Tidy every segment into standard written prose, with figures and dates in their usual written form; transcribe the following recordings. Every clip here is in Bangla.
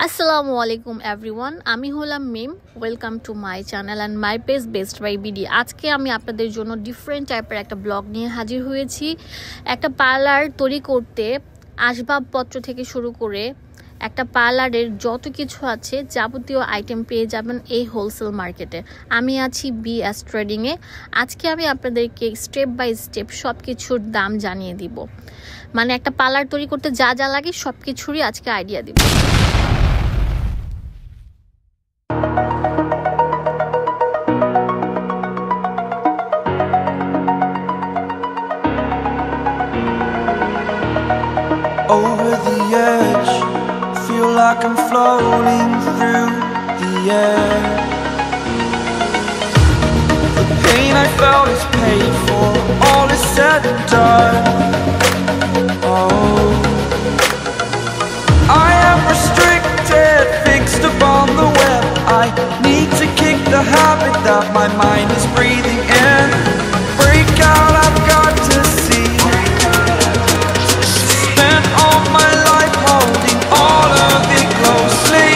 আসসালামু আলাইকুম এভরিওয়ান, আমি হলাম Mim. Welcome to my channel and my page best buy BD. আজকে আমি আপনাদের জন্য ডিফারেন্ট টাইপের একটা ব্লগ নিয়ে হাজির হয়েছি। একটা পার্লার তৈরি করতে আসবাবপত্র থেকে শুরু করে একটা পার্লারের যত কিছু আছে যাবতীয় আইটেম পেয়ে যাবেন এই হোলসেল মার্কেটে। আমি আছি বিএস ট্রেডিংয়ে। আজকে আমি আপনাদেরকে স্টেপ বাই স্টেপ সব কিছুর দাম জানিয়ে দিব, মানে একটা পার্লার তৈরি করতে যা যা লাগে সব কিছুরই আজকে আইডিয়া দিব। Over the edge, feel like I'm floating through the air. The pain I felt is paid for, all is said and done. Oh, I am restricted, fixed upon the web. I need to kick the habit that my mind is breathing in. Break out, I've got to see. Spent all my life holding all of it closely.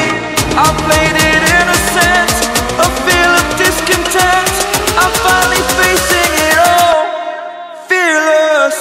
I played it innocent, a feel of discontent. I'm finally facing it all, fearless.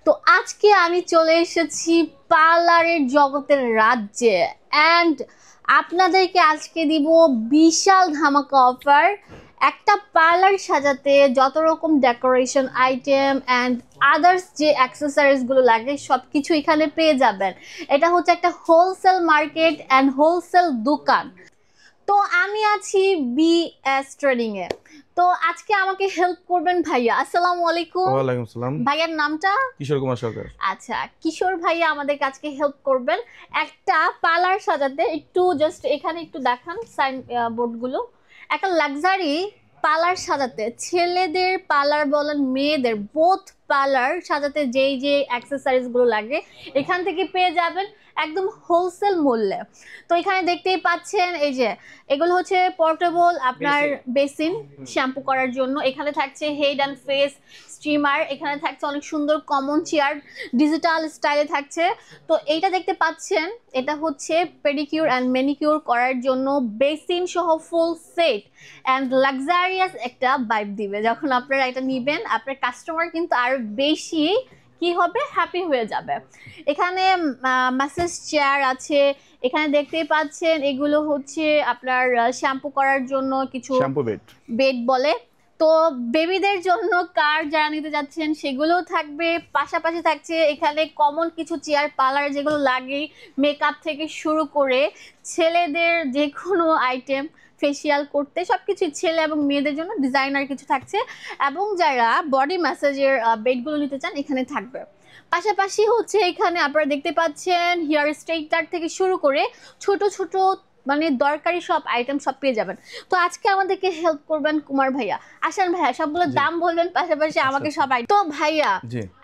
তো আজকে আমি চলে এসেছি পার্লারের জগতের রাজ্যে, অ্যান্ড আপনাদেরকে আজকে দিব বিশাল ধামাকা অফার। একটা পার্লার সাজাতে যত রকম ডেকোরেশন আইটেম অ্যান্ড আদার্স যে অ্যাক্সেসরিজগুলো লাগে সব কিছু এখানে পেয়ে যাবেন। এটা হচ্ছে একটা হোলসেল মার্কেট অ্যান্ড হোলসেল দোকান। তো আমি আছি বিএস ট্রেডিং এ। তো আজকে আমাকে হেল্প করবেন ভাইয়া। আসসালামু আলাইকুম। ওয়ালাইকুম আসসালাম। ভাইয়ার নামটা? কিশোর কুমার সরকার। আচ্ছা, কিশোর ভাইয়া আমাদের আজকে হেল্প করবেন একটা পার্লার সাজাতে। একটু জাস্ট এখানে একটু দেখান সাইন বোর্ডগুলো। একটা লাক্সারি পার্লার সাজাতে, ছেলেদের পার্লার বলেন মেয়েদের বোথ পার্লার সাজাতে যেই যে অ্যাক্সেসরিজগুলো লাগে এখান থেকে পেয়ে যাবেন একদম হোলসেল মূল্যে। তো এখানে দেখতেই পাচ্ছেন এই যে এগুলো হচ্ছে পোর্টেবল আপনার বেসিন শ্যাম্পু করার জন্য। এখানে থাকছে হেড অ্যান্ড ফেস স্টিমার, এখানে থাকছে অনেক সুন্দর কমন চেয়ার ডিজিটাল স্টাইলে থাকছে। তো এইটা দেখতে পাচ্ছেন এটা হচ্ছে পেডিকিউর অ্যান্ড ম্যানিকিউর করার জন্য বেসিন সহ ফুল সেট অ্যান্ড লাক্সারিয়াস একটা ভাইব দিবে। যখন আপনারা এটা নেবেন আপনার কাস্টমার কিন্তু আরো বেশি কি হবে, হ্যাপি হয়ে যাবে। এখানে ম্যাসেজ চেয়ার আছে, এখানে দেখতেই পাচ্ছেন এগুলো হচ্ছে আপনার শ্যাম্পু করার জন্য কিছু শ্যাম্পু বেড বলে। তো বেবিদের জন্য কার যারা নিতে যাচ্ছেন সেগুলোও থাকবে। পাশাপাশি থাকছে এখানে কমন কিছু চেয়ার পার্লার যেগুলো লাগে মেকআপ থেকে শুরু করে ছেলেদের যে কোনো আইটেম ফেসিয়াল করতে সবকিছু ছেলে এবং মেয়েদের জন্য ডিজাইনার কিছু থাকছে, এবং যারা বডি ম্যাসাজের বেডগুলো নিতে চান এখানে থাকবে। পাশাপাশি হচ্ছে এখানে আপনারা দেখতে পাচ্ছেন হেয়ার স্ট্রেটনার থেকে শুরু করে ছোট ছোট মানে দরকারি সব আইটেম সব পেয়ে যাবেন। তো আজকে আমাদেরকে হেল্প করবেন কুমার ভাইয়া। আসেন ভাইয়া, সবগুলো দাম বলবেন, পাশাপাশি আমাকে সব আইটেম। তো ভাইয়া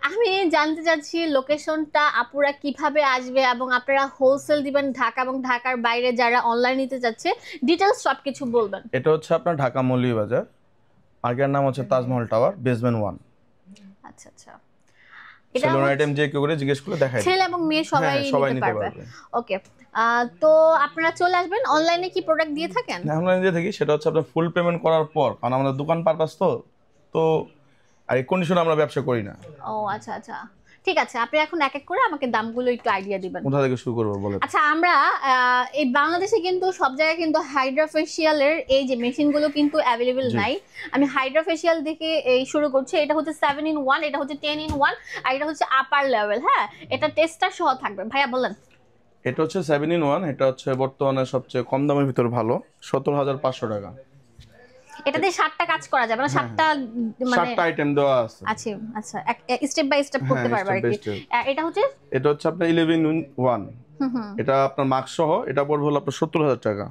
আমি জানতে চাচ্ছি লোকেশনটা আপুরা কিভাবে আসবে এবং আপনারা হোলসেল দিবেন ঢাকা এবং ঢাকার বাইরে যারা অনলাইন নিতে যাচ্ছে ডিটেইলস সবকিছু বলবেন। এটা হচ্ছে আপনার ঢাকা মৌলভীবাজার, মার্কেটের নাম হচ্ছে তাজমহল টাওয়ার, বেসমেন্ট 1। আচ্ছা আচ্ছা, এটা সেলুন আইটেম যে কেউ করে জিজ্ঞেস করলে দেখাই ছেলে এবং মেয়ে সবাই নিতে পারবে। ওকে, তো আপনারা চলে আসবেন। অনলাইনে কি প্রোডাক্ট দিয়ে থাকেন? না, অনলাইনে দিয়ে থাকি। সেটা হচ্ছে আপনার ফুল পেমেন্ট করার পর, কারণ আমাদের দোকান পারপাস তো আর এই কন্ডিশনে আমরা ব্যবসা করি না। ও আচ্ছা আচ্ছা, ঠিক আছে। আপনি এখন এক এক করে আমাকে দামগুলো একটু আইডিয়া দিবেন। কোথা থেকে শুরু করব বলেন? আচ্ছা, আমরা এই বাংলাদেশে কিন্তু সব জায়গায় কিন্তু হাইড্রা ফেশিয়ালের এই যে মেশিনগুলো কিন্তু অ্যাভেলেবেল নাই। আমি হাইড্রা ফেশিয়াল থেকে এই শুরু করছি। এটা হচ্ছে 7 in 1, এটা হচ্ছে 10 in 1, আর এটা হচ্ছে আপার লেভেল। হ্যাঁ, এটা টেস্টার সহ থাকবে। ভাইয়া বলেন। এটা হচ্ছে 7 in 1, এটা হচ্ছে বর্তমানে সবচেয়ে কম দামের ভিতর ভালো, 17,500 টাকা। এটাতে 7টা কাজ করা যাবে না? 7টা মানে 7টা আইটেম দেওয়া আছে। আচ্ছা আচ্ছা, স্টেপ বাই স্টেপ করতে পারবে আর কি। এটা হচ্ছে আপনার 11 in 1, এটা আপনার মাস্ক সহ এটা পড়বে হলো আপনার 70,000 টাকা।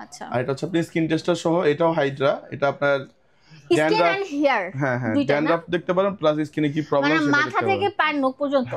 আচ্ছা আর এটা হচ্ছে আপনি স্কিন টেস্টার সহ, এটাও হাইড্রা, এটা আপনার স্কিন ড্যান্ড্রাফ, এন্ড হেয়ার হ্যাঁ হ্যাঁ দুইটা না ড্যান্ড্রাফ দেখতে পারেন, প্লাস স্কিনে কি প্রবলেম মানে সেটা মাথা দেখতে থেকে পারেন। পায়ের নখ পর্যন্ত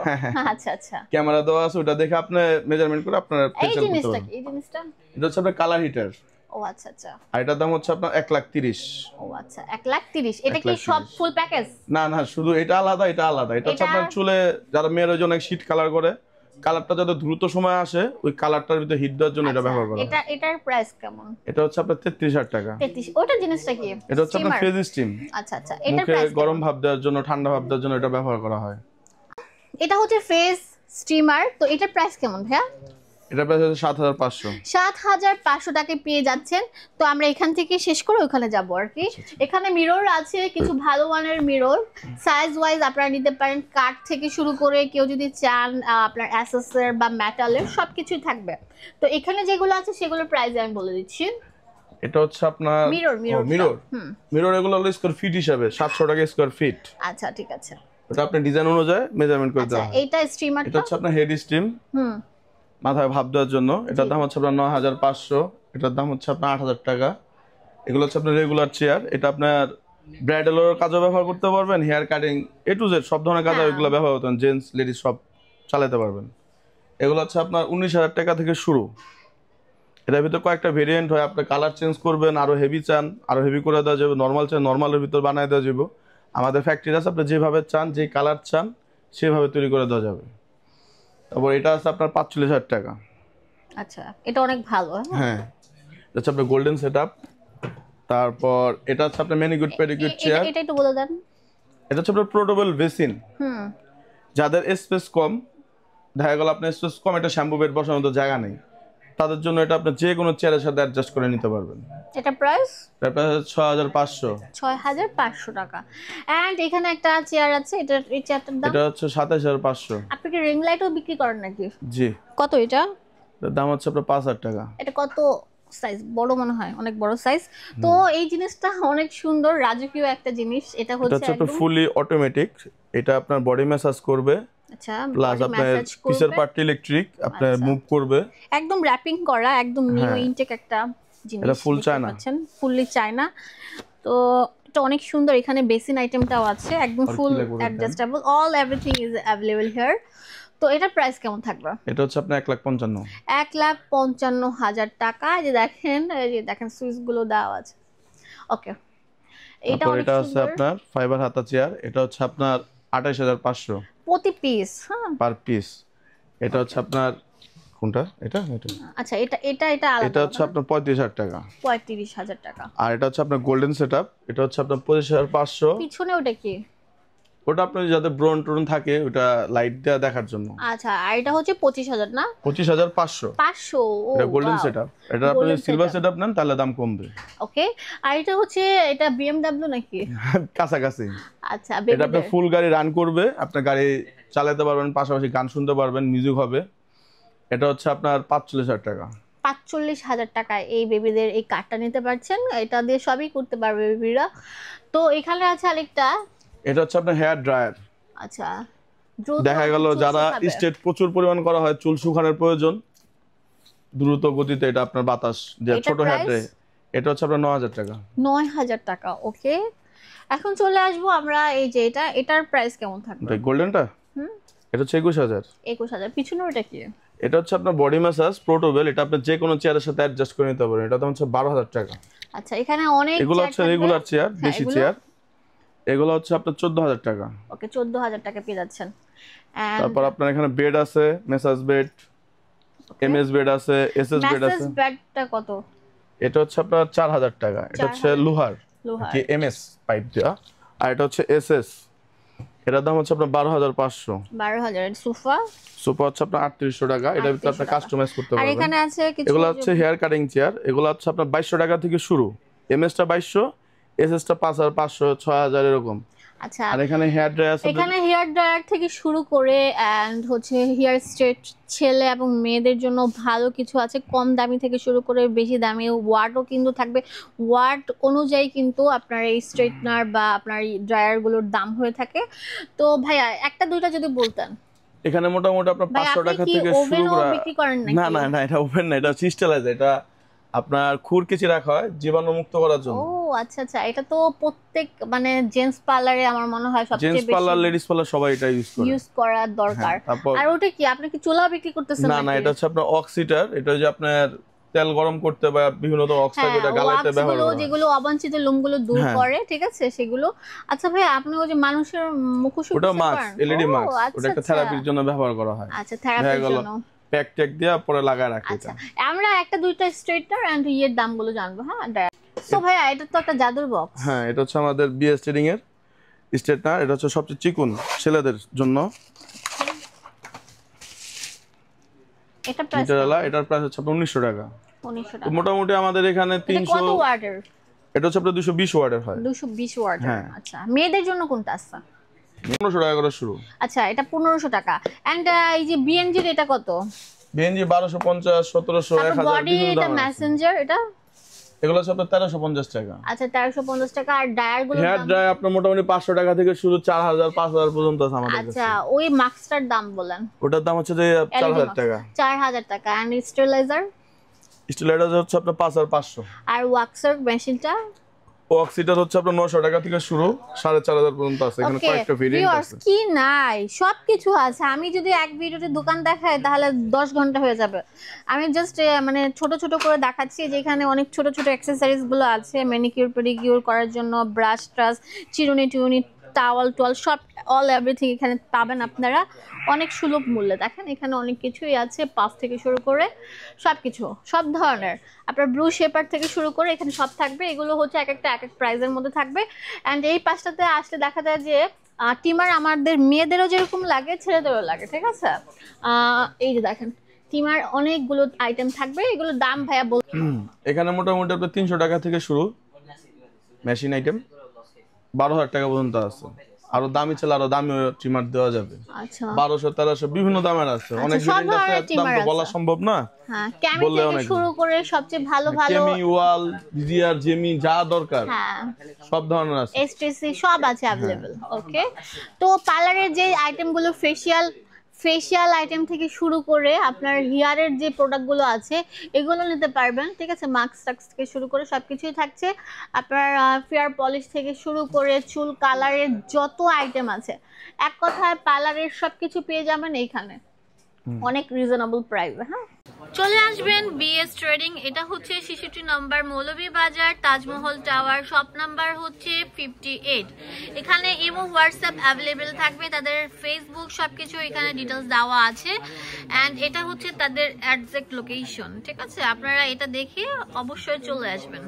আচ্ছা আচ্ছা ক্যামেরা দেওয়া আছে, ওটা দেখে আপনি মেজারমেন্ট করে আপনার এই ফেশিয়াল করতে জিনিসটা পারেন। কি এই জিনিসটা এটা হচ্ছে আপনার কালার হিটার, ও আচ্ছা আচ্ছা আর এটার দাম হচ্ছে আপনার 1,30,000। ও আচ্ছা 1,30,000 এটা কি 1,30,000 সব ফুল প্যাকেজ না না, শুধু এটা আলাদা, এটা আলাদা। এটা হচ্ছে এটা- আপনার চুলে যারা মেয়েরা অনেক শীত কালার করে, কালারটা যাতে দ্রুত সময় আসে, ওই কালারটার ভিতরে হিট দেওয়ার জন্য এটা ব্যবহার করা হয়। এটার প্রাইস কেমন এটা হচ্ছে আপনার 33,000 টাকা। 33 ওটা জিনিসটা কি এটা হচ্ছে আপনার Steamer? ফেজ স্টিম, আচ্ছা আচ্ছা এটার মুখে প্রাইস গরম ভাব দেওয়ার জন্য, ঠান্ডা ভাব দেওয়ার জন্য এটা ব্যবহার করা হয়। এটা হচ্ছে ফেস স্টিমার, তো এটার প্রাইস কেমন ভাইয়া? এটা প্রাইস হচ্ছে 7,500। 7,500 টাকায় পেয়ে যাচ্ছেন। তো আমরা এখান থেকে শেষ করে ওখানে যাব আর কি। এখানে মিরর আছে, কিছু ভালো মানের মিরর, সাইজ ওয়াইজ আপনারা নিতে পারেন, কাঠ থেকে শুরু করে কেউ যদি চান আপনার অ্যাসেসের বা মেটালের সবকিছুই থাকবে। তো এখানে যেগুলো আছে সেগুলোর প্রাইস আমি বলে দিচ্ছি। এটা হচ্ছে আপনার মিরর মিরর মিরর এগুলো হলো স্কয়ার ফিট হিসাবে 700 টাকা স্কয়ার ফিট। আচ্ছা ঠিক আছে। ওটা আপনি ডিজাইন অনুযায়ী মেজারমেন্ট করে আচ্ছা দেওয়া হয়। এইটা স্ট্রিমার, এটা হচ্ছে আপনার হেড স্টিম, মাথায় ভাব দেওয়ার জন্য। এটার দাম হচ্ছে আপনার 9,500। এটার দাম হচ্ছে আপনার 8,000 টাকা। এগুলো হচ্ছে আপনার রেগুলার চেয়ার, এটা আপনার ব্রাইডালের কাজও ব্যবহার করতে পারবেন, hair cutting A to Z সব ধরনের কাজে এগুলো ব্যবহার করতেন, জেন্টস লেডিস সব চালাতে পারবেন। এগুলো হচ্ছে আপনার 19,000 টাকা থেকে শুরু। এটার ভিতরে কয়েকটা ভেরিয়েন্ট হয়, আপনি কালার চেঞ্জ করবেন, আরো হেভি চান আরো হেভি করে দেওয়া যাবে, নর্মাল চান নর্মালের ভিতর বানিয়ে দেওয়া যাবে। আমাদের ফ্যাক্টরি আছে, আপনি যেভাবে চান যে কালার চান সেভাবে তৈরি করে দেওয়া যাবে। তারপর এটা আছে আপনার 45,000 টাকা। আচ্ছা এটা অনেক ভালো। হ্যাঁ এটা হচ্ছে আপনার গোল্ডেন সেটআপ। তারপর এটা হচ্ছে আপনার ম্যানিকিউর পেডিকিউর চেয়ার। এটা একটু বলে দেন। এটা হচ্ছে আপনার পোর্টেবল বেসিন, যাদের স্পেস কম, দেখা গেল আপনার স্পেস কম, এটা শ্যাম্পু বেড বসানোর মতো জায়গা নেই, তাদের জন্য এটা আপনি যে কোনো চেয়ারের সাথে অ্যাডজাস্ট করে নিতে পারবেন। এটা প্রাইস তারপর 6,500। 6,500 টাকা। এন্ড এখানে একটা চেয়ার আছে, এই চেয়ারটার দাম? এটা হচ্ছে 27,500। আপনি কি রিং লাইটও বিক্রি করেন নাকি? জি। কত এটা? এটার দাম হচ্ছে আপনার 5,000 টাকা। এটা কত সাইজ? বড় মনে হয়, অনেক বড় সাইজ। তো এই জিনিসটা অনেক সুন্দর, রাজকীয় একটা জিনিস। এটা এটা হচ্ছে হচ্ছে আপনার একদম ফুলি অটোমেটিক, এটা আপনার বডি ম্যাসাজ করবে, আচ্ছা প্লাস body আপনার massage পিসের করবে। পার্ট ইলেকট্রিক আপনার আচ্ছা। মুভ করবে। একদম র‍্যাপিং করা, একদম নিউ হ্যাঁ। ইনটেক একটা জিনিস। এটা full চায়না। Fully China. তো এটা অনেক সুন্দর। এখানে বেসিন আইটেমটাও আছে, একদম আর ফুল কিলা করে দেন। Adjustable, all everything is available here. তো এটার প্রাইস কেমন থাকবে? এটা হচ্ছে আপনার 1,55,000। 1,55,000 টাকা। এই যে দেখেন সুইচ গুলো দেওয়া আছে। ওকে এটা তারপর অনেক এটা আছে সুন্দর। আপনার ফাইবার হাতা চেয়ার, এটা হচ্ছে আপনার 28,500 প্রতি পিস। হ্যাঁ পার পিস। এটা হচ্ছে আপনার কোনটা, এটা এটা আচ্ছা এটা আলাদা। এটা হচ্ছে আপনার 35,000 টাকা। 35,000 টাকা। আর এটা হচ্ছে আপনার গোল্ডেন সেটআপ, এটা হচ্ছে আপনার 25,500। পিছনে ওটা কি? ওটা আপনার যাতে ব্রন ট্রন থাকে ওটা লাইট দেওয়া দেখার জন্য। আচ্ছা আর এটা হচ্ছে 25,000 না? 25,500। 500। ও এটা গোল্ডেন wow! সেটআপ, এটা আপনি Golden সিলভার setup। সেটআপ নেন তাহলে দাম কমবে। ওকে আর এটা হচ্ছে এটা BMW নাকি? কাছাকাছি। আচ্ছা এটা আপনি বেবিদের। ফুল গাড়ি রান করবে, আপনার গাড়ি চালাতে পারবেন, পাশাপাশি গান শুনতে পারবেন, মিউজিক হবে। এটা হচ্ছে আপনার 45,000 টাকা। 45,000 টাকায় এই বেবিদের এই কার্ডটা নিতে পারছেন। এটা দিয়ে সবই করতে পারবে বেবিরা। তো এখানে আছে আরেকটা। এটা হচ্ছে আপনার হেয়ার ড্রায়ার। আচ্ছা দ্রুত দেখা গেল চুল যারা শুকাবে। স্টেট প্রচুর পরিমাণ করা হয়, চুল শুকানোর প্রয়োজন, দ্রুত গতিতে এটা আপনার বাতাস যে এটা ছোট হেয়ার price? ড্রায়ার, এটা হচ্ছে আপনার 9,000 টাকা। 9,000 টাকা। ওকে এখন চলে আসবো আমরা এই যে এটার প্রাইস কেমন থাকবে? এটা গোল্ডেনটা, এটা হচ্ছে 21,000। 21,000। পিছনে ওটা কি? এটা হচ্ছে আপনার বডি ম্যাসাজ পোর্টেবল, এটা আপনি যে কোনো চেয়ারের সাথে অ্যাডজাস্ট করে নিতে পারেন। এটা দাম হচ্ছে 12,000 টাকা। আচ্ছা এখানে অনেক এগুলো চেয়ার হচ্ছে থাকবে। রেগুলার চেয়ার, হ্যাঁ, দেশি এগুলো? চেয়ার। এগুলো হচ্ছে আপনার 14,000 টাকা। ওকে 14,000 টাকা পেয়ে যাচ্ছেন। And তারপর আপনার এখানে বেড আছে, মেসাজ বেড, এমএস বেড আছে, এসএস বেড ম্যাসেজ আছে। ব্যাগটা কত? এটা হচ্ছে আপনার 4,000 টাকা। এটা হচ্ছে 4,000 লোহার লোহার। কি এমএস পাইপ দেওয়া। আর এটা হচ্ছে এসএস, এটার দাম হচ্ছে আপনার 12,500। 12,000। সোফা সোফা হচ্ছে আপনার 3,800 টাকা। এটার ভিতরে 3,800 আপনি টাকা। কাস্টমাইজ করতে আর পারবেন। এখানে আছে কিছু এগুলো হচ্ছে হেয়ার কাটিং চেয়ার, এগুলো হচ্ছে আপনার 2,200 টাকা থেকে শুরু। এমএসটা 2,200, এসএসটা 5,500, 6,000 এরকম। আচ্ছা আর এখানে হেয়ার ড্রায়ার আছে। এখানে হেয়ার ড্রায়ার থেকে শুরু করে এন্ড হচ্ছে হেয়ার স্ট্রেট ছেলে এবং মেয়েদের জন্য ভালো কিছু আছে, কম দামি থেকে শুরু করে বেশি দামি। ওয়াটও কিন্তু থাকবে, ওয়াট অনুযায়ী কিন্তু আপনার এই স্ট্রেটনার বা আপনার এই ড্রায়ারগুলোর দাম হয়ে থাকে। তো ভাইয়া একটা দুইটা যদি বলতেন। এখানে মোটামুটি আপনার ভাই 500 আপনি টাকা কি থেকে শুরু ওভেনও করা। বিক্রি করেন নাকি? না না না, এটা ওভেন না, এটা সিস্টেলাইজার। এটা আপনার খুরকিচি রাখা হয় জীবাণুমুক্ত করার জন্য। ও আচ্ছা আচ্ছা, এটা তো প্রত্যেক মানে জেন্টস পার্লারে আমার মনে হয় সবচেয়ে জেন্টস বেশি পার্লার লেডিস পার্লার সবাই এটা ইউজ করা দরকার। তারপর আর ওটা কি আপনি কি চুলা বিক্রি করতেছেন না না, এটা হচ্ছে আপনার অক্সিটার। এটা হচ্ছে আপনার তেল গরম করতে বা বিভিন্ন ধরনের অক্সাইড যেটা গালাতে ব্যবহার করা হয়। যেগুলো অবাঞ্ছিত লোমগুলো দূর করে, ঠিক আছে সেগুলো। আচ্ছা ভাই, আপনি ওই যে মানুষের মুখোশ ওটা মাস্ক, এলইডি মাস্ক, ওটা একটা থেরাপির জন্য ব্যবহার করা হয়। আচ্ছা, থেরাপির জন্য প্যাক ট্যাক দিয়ে পরে লাগায় রাখি। আচ্ছা, আমরা একটা দুইটা স্ট্রেটনার এন্ড ইয়ের দামগুলো জানবো। হ্যাঁ সো ভাই, এটা তো একটা জাদুর বক্স। হ্যাঁ, এটা হচ্ছে আমাদের বিএস ট্রেডিং এর স্ট্রেটনার। এটা হচ্ছে সবচেয়ে চিকন ছেলেদের জন্য। এটা প্রাইস এটার প্রাইস হচ্ছে আপনার 1900 টাকা। 1900 তো টাকা। মোটামুটি আমাদের এখানে 300। কত ওয়াটের? এটা হচ্ছে আপনার 220 ওয়াটের হয়। 220 ওয়াটের। হ্যাঁ। আচ্ছা, মেয়েদের জন্য কোনটা আছে? 1500 টাকা করে শুরু। আচ্ছা, এটা 1500 টাকা। এন্ড এই যে বিএনজির এটা কত? বিএনজি 1250, 1700, 1000 বডি এটা মেসেঞ্জার এটা এগুলো হচ্ছে আপনার 1350 টাকা। আচ্ছা, 1350 টাকা। আর ডায়ার গুলো হেয়ার ড্রাই আপনার মোটামুটি 500 টাকা থেকে শুরু, 4000, 5000 পর্যন্ত আছে আমাদের কাছে। আচ্ছা, ওই মাস্কটার দাম বলেন। ওটার দাম হচ্ছে যে 4000 টাকা। 4000 টাকা। And steriliser? স্টেরিলাইজার হচ্ছে আপনার 5500। আর ওয়াক্সার মেশিনটা? অক্সিটার হচ্ছে আপনার 900 টাকা থেকে শুরু, 4500 পর্যন্ত আছে। এখানে কয়েকটা ভেরিয়েন্ট আছে। কি নাই, সবকিছু আছে। আমি যদি এক ভিডিওতে দোকান দেখাই তাহলে 10 ঘন্টা হয়ে যাবে। আমি জাস্ট মানে ছোট ছোট করে দেখাচ্ছি যে এখানে অনেক ছোট ছোট অ্যাকসেসরিজ গুলো আছে ম্যানিকিউর পেডিকিউর করার জন্য, ব্রাশ ট্রাশ, চিরুনি টিউনি, টাওয়াল টোয়াল, সব অল এভরিথিং এখানে পাবেন আপনারা অনেক সুলভ মূল্যে। দেখেন এখানে অনেক কিছুই আছে, পাফ থেকে শুরু করে সবকিছু, সব ধরনের। আপনার ব্লু শেপার থেকে শুরু করে এখানে সব থাকবে। এগুলো হচ্ছে এক একটা এক এক প্রাইজের মধ্যে থাকবে। অ্যান্ড এই পাশটাতে আসলে দেখা যায় যে টিমার আমাদের মেয়েদেরও যেরকম লাগে ছেলেদেরও লাগে, ঠিক আছে। এই যে দেখেন টিমার অনেকগুলো আইটেম থাকবে। এগুলোর দাম ভাইয়া বল। এখানে মোটামুটি আপনার 300 টাকা থেকে শুরু মেশিন আইটেম, 12000 টাকা পর্যন্ত আছে। আরো দামি ছিল, আরো দামি ট্রিমার দেওয়া যাবে। আচ্ছা, 1200, 1300 বিভিন্ন দামের আছে। অনেক ভেরিয়েন্ট আছে, দাম তো বলা সম্ভব না। হ্যাঁ, ক্যামি থেকে শুরু করে সবচেয়ে ভালো ভালো কেমি, ওয়াল, জিআর, জেমি যা দরকার হ্যাঁ সব ধরনের আছে। এসটিসি সব আছে अवेलेबल। ওকে, তো পার্লারের যে আইটেমগুলো ফেশিয়াল আইটেম থেকে শুরু করে আপনার হেয়ারের যে প্রোডাক্টগুলো আছে এগুলো নিতে পারবেন, ঠিক আছে। মাস্ক টাক্স থেকে শুরু করে সবকিছুই থাকছে। আপনার ফেয়ার পলিশ থেকে শুরু করে চুল কালারের যত আইটেম আছে, এক কথায় পার্লারের সবকিছু পেয়ে যাবেন এইখানে অনেক রিজনেবল প্রাইসে। হ্যাঁ, চলে আসবেন বিএস ট্রেডিং। এটা হচ্ছে 66 নম্বর Moulvibazar Taj Mahal tower, shop number হচ্ছে 58। এখানে ইমো, হোয়াটসঅ্যাপ অ্যাভেলেবেল থাকবে, তাদের ফেসবুক সবকিছু এখানে ডিটেলস দেওয়া আছে। অ্যান্ড এটা হচ্ছে তাদের এক্সাক্ট লোকেশন, ঠিক আছে। আপনারা এটা দেখে অবশ্যই চলে আসবেন।